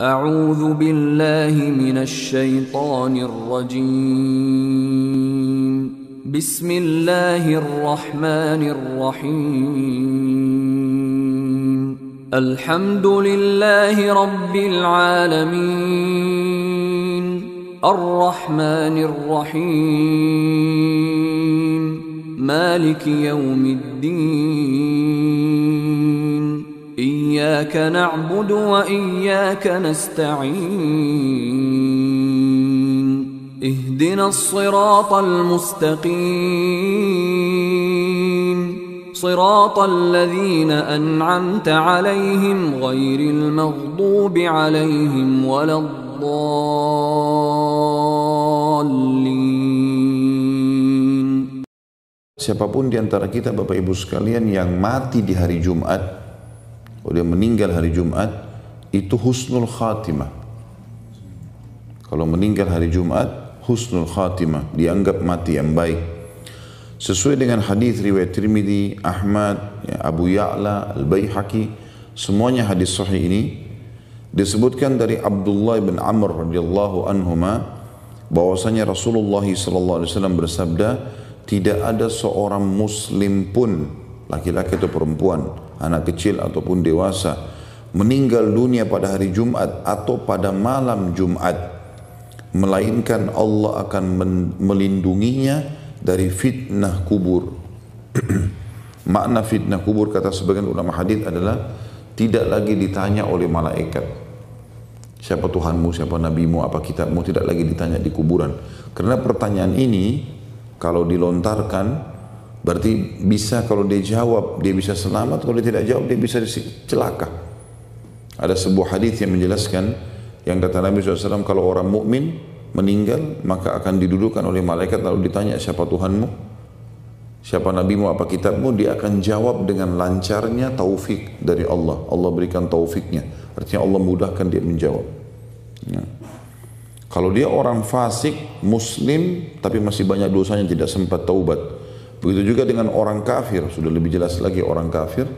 أعوذ بالله من الشيطان الرجيم. بسم الله الرحمن الرحيم. الحمد لله رب العالمين. الرحمن الرحيم. مالك يوم الدين. إياك نعبد وإياك نستعين. اهدنا الصراط المستقيم. صراط الذين أنعمت عليهم غير المغضوب عليهم ولا الضالين. Siapapun di antara kita Bapak Ibu sekalian yang mati di hari Jumat, dia meninggal hari Jumat, itu husnul khatimah. Kalau meninggal hari Jumat, husnul khatimah, dianggap mati yang baik. Sesuai dengan hadis riwayat Tirmidzi, Ahmad, Abu Ya'la, Al-Baihaqi, semuanya hadis sahih ini disebutkan dari Abdullah bin Amr radhiyallahu anhuma bahwasanya Rasulullah sallallahu alaihi wasallam bersabda, tidak ada seorang muslim pun, laki-laki atau perempuan, anak kecil ataupun dewasa, meninggal dunia pada hari Jumat atau pada malam Jumat, melainkan Allah akan melindunginya dari fitnah kubur. Makna fitnah kubur kata sebagian ulama hadis adalah tidak lagi ditanya oleh malaikat, siapa Tuhanmu, siapa nabimu, apa kitabmu, tidak lagi ditanya di kuburan. Karena pertanyaan ini kalau dilontarkan berarti bisa, kalau dia jawab dia bisa selamat, kalau dia tidak jawab dia bisa celaka. Ada sebuah hadis yang menjelaskan, yang kata Nabi SAW, kalau orang mukmin meninggal maka akan didudukan oleh malaikat lalu ditanya siapa Tuhanmu, siapa nabimu, apa kitabmu, dia akan jawab dengan lancarnya, taufik dari Allah. Allah berikan taufiknya, artinya Allah mudahkan dia menjawab. Ya. Kalau dia orang fasik, muslim, tapi masih banyak dosanya, tidak sempat taubat. Begitu juga dengan orang kafir, sudah lebih jelas lagi orang kafir.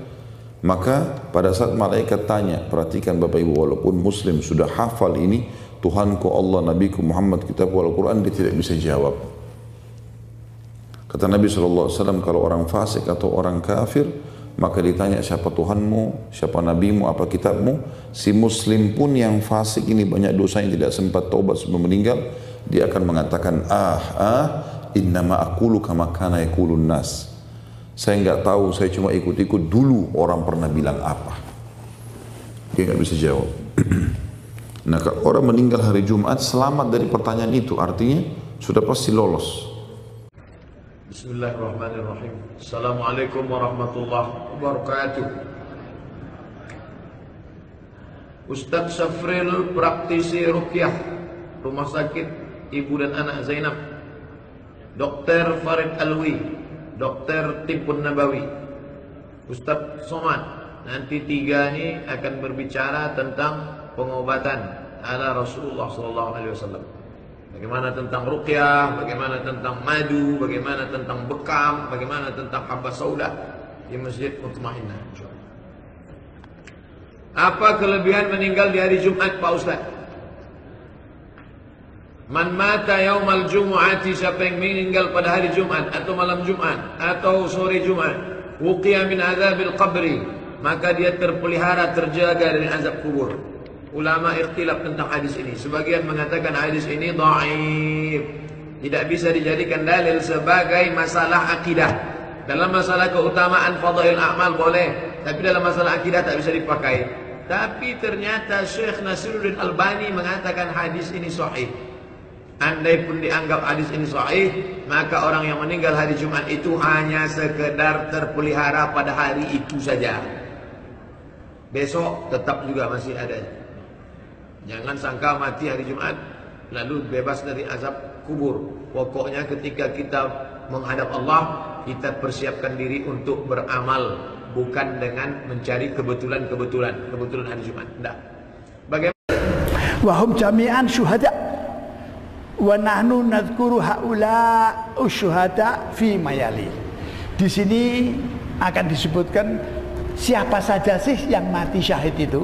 Maka pada saat malaikat tanya, perhatikan Bapak Ibu, walaupun muslim sudah hafal ini, Tuhanku Allah, Nabiku Muhammad, kitabku Al-Quran, dia tidak bisa jawab. Kata Nabi SAW, kalau orang fasik atau orang kafir, maka ditanya siapa Tuhanmu, siapa nabimu, apa kitabmu. Si muslim pun yang fasik ini banyak dosanya, tidak sempat taubat sebelum meninggal, dia akan mengatakan, innama aqulu kama kana yaqulun nas. Saya enggak tahu, saya cuma ikut-ikut dulu orang pernah bilang apa. Dia enggak bisa jawab. Nah, kalau orang meninggal hari Jumat selamat dari pertanyaan itu, artinya sudah pasti lolos. Bismillahirrahmanirrahim. Assalamualaikum warahmatullahi wabarakatuh. Ustadz Syafril, praktisi ruqyah Rumah Sakit Ibu dan Anak Zainab, Dr. Farid Alwi, Dr. Tibbun Nabawi, Ustadz Somad, nanti tiga ini akan berbicara tentang pengobatan ala Rasulullah SAW. Bagaimana tentang ruqyah, bagaimana tentang madu, bagaimana tentang bekam, bagaimana tentang habba saudah di Masjid Mutmainnah. Apa kelebihan meninggal di hari Jumat, Pak Ustaz? Man mata yaumal jumu'ati, siapa yang meninggal pada hari Jumat atau malam Jumat atau sore Jumat, wuqiya min azabil qabri, maka dia terpelihara, terjaga dari azab kubur. Ulama ikhtilaf tentang hadis ini. Sebagian mengatakan hadis ini dhaif, tidak bisa dijadikan dalil sebagai masalah akidah. Dalam masalah keutamaan fadail a'mal boleh, tapi dalam masalah akidah tak bisa dipakai. Tapi ternyata Syekh Nasiruddin Albani mengatakan hadis ini sahih. Andai pun dianggap hadis ini sahih, maka orang yang meninggal hari Jumat itu hanya sekedar terpelihara pada hari itu saja. Besok tetap juga masih ada. Jangan sangka mati hari Jumat lalu bebas dari azab kubur. Pokoknya ketika kita menghadap Allah, kita persiapkan diri untuk beramal, bukan dengan mencari kebetulan hari Jumat. Tidak. Bagaimana? Wahum jami'an syuhada wa nahnu nadhkuru haula usyuhada fi mayali. Di sini akan disebutkan siapa saja sih yang mati syahid itu.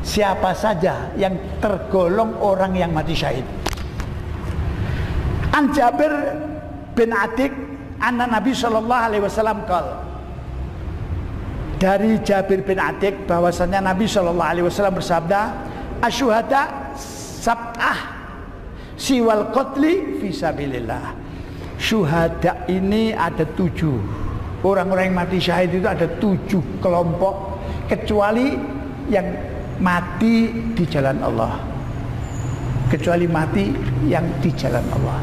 siapa saja yang tergolong orang yang mati syahid. An Jabir bin Atik anna Nabi sallallahu alaihi wasallam qala, dari Jabir bin Atik bahwasanya Nabi sallallahu alaihi wasallam bersabda, asyuhada sab'ah siwal qatli fisabilillah. Syuhada ini ada 7. Orang-orang yang mati syahid itu ada 7 kelompok, kecuali yang mati di jalan Allah. Kecuali mati yang di jalan Allah,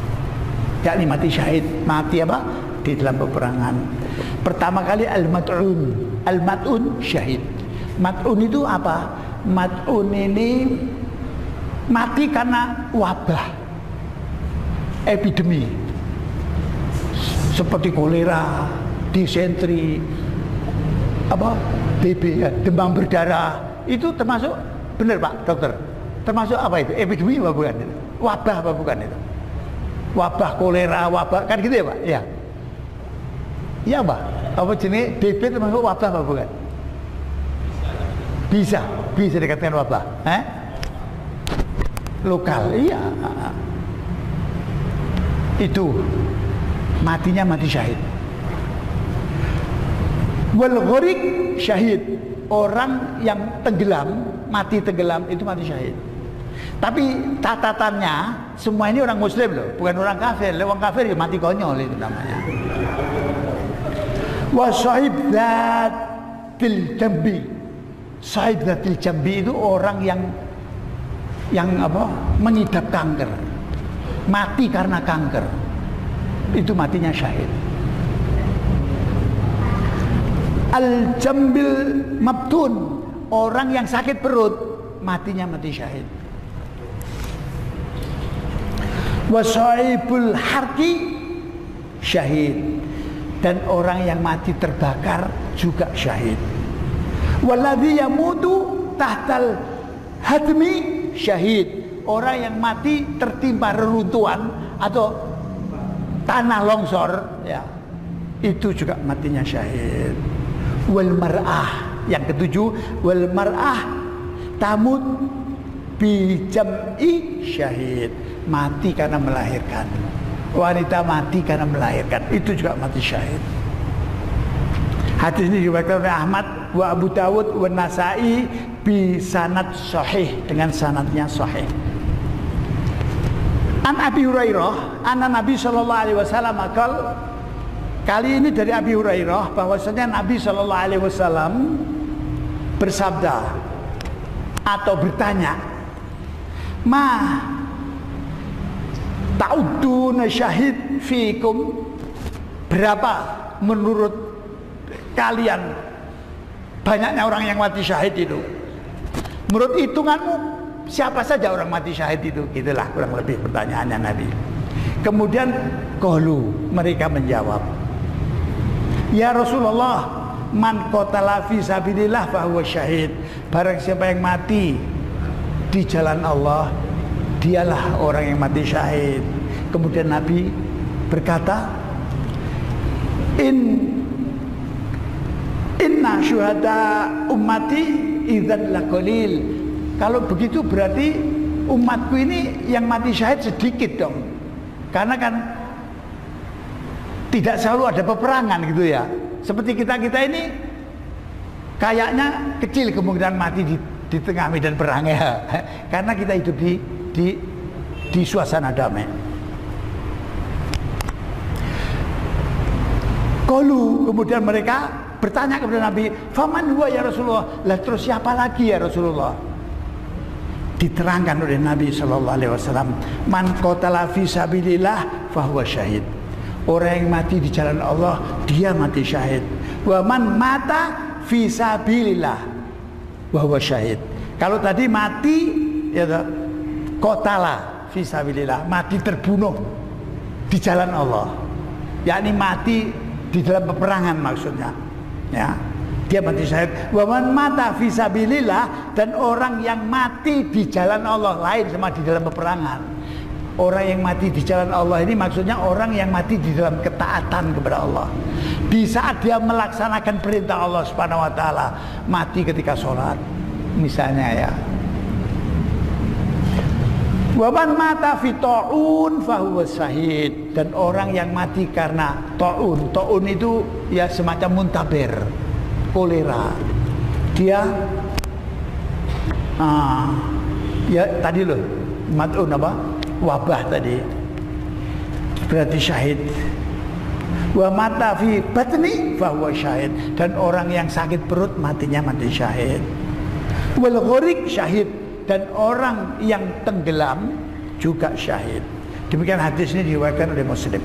yakni mati syahid. Mati apa? Di dalam peperangan. Pertama kali al-mat'un. Al-mat'un syahid. Mat'un itu apa? Mat'un ini mati karena wabah, epidemi, seperti kolera, disentri, TB, ya, demam berdarah. Itu termasuk, benar Pak Dokter, termasuk apa itu? Epidemi apa bukan itu? Wabah apa bukan itu? Wabah kolera, wabah, kan gitu ya Pak? Ya. Iya Pak. Apa jenis DB termasuk wabah apa bukan? Bisa dikatakan wabah. Lokal, iya. Itu matinya mati syahid. Wal gharik syahid, orang yang tenggelam, mati tenggelam itu mati syahid. Tapi catatannya semua ini orang muslim loh, bukan orang kafir. Orang kafir ya mati konyol itu namanya. Wa sahib dzatil jambi. Sahib dzatil jambi itu orang yang mengidap kanker, mati karena kanker, itu matinya syahid. Al-jambil mabtun, orang yang sakit perut, matinya mati syahid. Wasaibul harki syahid, dan orang yang mati terbakar juga syahid. Waladhi yamutu tahtal hadmi syahid, orang yang mati tertimpa reruntuhan atau tanah longsor, ya, itu juga matinya syahid. Wal mar'ah, yang ketujuh, wal mar'ah tamut bi jam'i syahid, mati karena melahirkan. Wanita mati karena melahirkan, itu juga mati syahid. Hadis ini diriwayatkan oleh Ahmad wa Abu Dawud wa Nasa'i bi sanad sahih, dengan sanadnya sahih. An Abi Hurairah anna Nabi sallallahu alaihi wasallam akal, kali ini dari Abi Hurairah bahwasanya Nabi sallallahu alaihi wasallam bersabda atau bertanya, ma ta'udduna syahid fikum, berapa menurut kalian banyaknya orang yang mati syahid itu? Menurut hitunganmu siapa saja orang mati syahid itu? Gitulah kurang lebih pertanyaannya Nabi. Kemudian qalu, mereka menjawab, ya Rasulullah, man qatala fi sabilillah fa huwa syahid, barang siapa yang mati di jalan Allah, dialah orang yang mati syahid. Kemudian Nabi berkata, inna syuhada ummati idzan laqalil, kalau begitu berarti umatku ini yang mati syahid sedikit dong, karena kan tidak selalu ada peperangan gitu ya. Seperti kita ini kayaknya kecil kemungkinan mati di tengah medan perang ya, karena kita hidup di suasana damai. Qalu, kemudian mereka bertanya kepada Nabi, faman huwa ya Rasulullah, lah terus siapa lagi ya Rasulullah? Diterangkan oleh Nabi sallallahu alaihi wasallam, man qatala fi sabilillah fa huwa syahid, orang yang mati di jalan Allah dia mati syahid. Wa man mata fi sabilillah wa huwa syahid, kalau tadi mati ya qatala fi sabilillah, mati terbunuh di jalan Allah, yakni mati di dalam peperangan maksudnya, ya, dia mati syahid. Wa man mata fi sabilillah, dan orang yang mati di jalan Allah, lain sama di dalam peperangan. Orang yang mati di jalan Allah ini maksudnya orang yang mati di dalam ketaatan kepada Allah. Di saat dia melaksanakan perintah Allah Subhanahu wa taala, mati ketika sholat misalnya ya, Wa man mata fi ta'un fahuwa syahid, dan orang yang mati karena ta'un. Ta'un itu ya semacam muntaber, kolera. Dia ya tadi loh, mat'un apa? Wabah tadi. Berarti syahid. Wa mata fi batni fahuwa syahid, dan orang yang sakit perut matinya mati syahid. Wal gharik syahid, dan orang yang tenggelam juga syahid. Demikian hadis ini diriwayatkan oleh Muslim.